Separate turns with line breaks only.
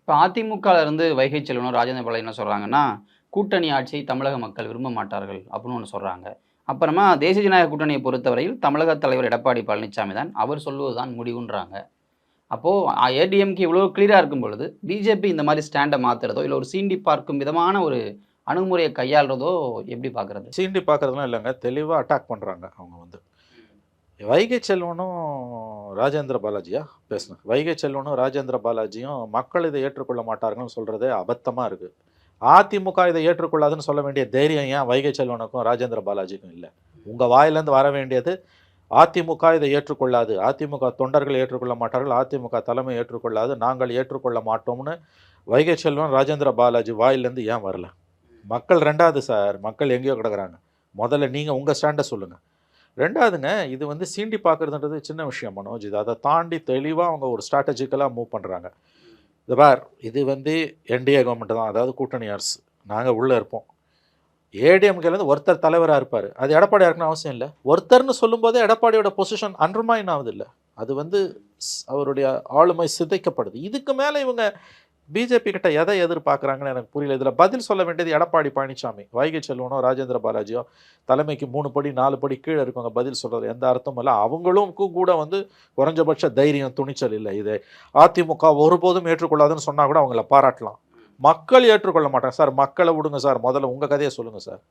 இப்போ அதிமுக இருந்து வைகை செல்வனும், ராஜேந்திர பாலாஜி என்ன சொல்றாங்கன்னா, கூட்டணி ஆட்சியை தமிழக மக்கள் விரும்ப மாட்டார்கள் அப்படின்னு ஒண்ணு சொல்றாங்க. அப்புறமா தேசிய ஜனநாயக கூட்டணியை பொறுத்தவரையில் தமிழக தலைவர் எடப்பாடி பழனிசாமி தான், அவர் சொல்வது தான் முடிவுன்றாங்க. அப்போ ஏடிஎம்கே இவ்வளோ கிளியரா இருக்கும் பொழுது, பிஜேபி இந்த மாரி ஸ்டாண்ட மாத்துறதோ, இல்ல ஒரு சீண்டி பார்க்கும் விதமான ஒரு அணுகுமுறைய கையாள்றதோ எப்படி பார்க்குறது?
சீண்டி பார்க்கறதுலாம் இல்லைங்க. தெளிவா அட்டாக் பண்றாங்க அவங்க வந்து. வைகை செல்வனும் ராஜேந்திர பாலாஜியா பேசுனேன். வைகை செல்வனும் ராஜேந்திர பாலாஜியும் மக்கள் இதை ஏற்றுக்கொள்ள மாட்டார்கள்னு சொல்றதே அபத்தமா இருக்கு. அதிமுக இதை ஏற்றுக்கொள்ளாதுன்னு சொல்ல வேண்டிய தைரியம் ஏன் வைகை செல்வனுக்கும் ராஜேந்திர பாலாஜிக்கும் இல்லை? உங்க வாயிலேருந்து வர வேண்டியது அதிமுக இதை ஏற்றுக்கொள்ளாது, அதிமுக தொண்டர்கள் ஏற்றுக்கொள்ள மாட்டார்கள், அதிமுக தலைமை ஏற்றுக்கொள்ளாது, நாங்கள் ஏற்றுக்கொள்ள மாட்டோம்னு வைகை செல்வன் ராஜேந்திர பாலாஜி வாயிலேருந்து ஏன் வரல? மக்கள் ரெண்டாவது சார், மக்கள் எங்கேயோ கிடக்குறாங்க. முதல்ல நீங்கள் உங்கள் ஸ்டாண்டை சொல்லுங்கள். ரெண்டாவதுங்க, இது வந்து சீண்டி பார்க்குறதுன்றது சின்ன விஷயம் மனோஜ். இது அதை தாண்டி தெளிவாக அவங்க ஒரு ஸ்ட்ராட்டஜிக்கலாக மூவ் பண்ணுறாங்க. இது பார், இது வந்து என்டிஏ கவர்மெண்ட் தான், அதாவது கூட்டணி அரசு. நாங்கள் உள்ளே இருப்போம். ஏடிஎம்கேலேருந்து ஒருத்தர் தலைவராக இருப்பார். அது எடப்பாடி இருக்கணும் அவசியம் இல்லை. ஒருத்தர்னு சொல்லும்போதே எடப்பாடியோட பொசிஷன் அண்டர்மைன் ஆகுது இல்லை, அது வந்து அவருடைய ஆளுமை சிதைக்கப்படுது. இதுக்கு மேலே இவங்க பிஜேபி கிட்ட எதை எதிர்பார்க்குறாங்கன்னு எனக்கு புரியல. இதில் பதில் சொல்ல வேண்டியது எடப்பாடி பழனிசாமி. வைகை செல்வனோ ராஜேந்திர பாலாஜியோ தலைமைக்கு 3 படி 4 படி கீழே இருக்கவங்க பதில் சொல்கிறது எந்த அர்த்தமும் இல்லை. அவங்களும் கூட வந்து குறைஞ்சபட்ச தைரியம் துணிச்சல் இல்லை. இதை அதிமுக ஒருபோதும் ஏற்றுக்கொள்ளாதுன்னு சொன்னால் கூட அவங்கள பாராட்டலாம். மக்கள் ஏற்றுக்கொள்ள மாட்டாங்க சார். மக்களை விடுங்க சார், முதல்ல உங்கள் கதையை சொல்லுங்கள் சார்.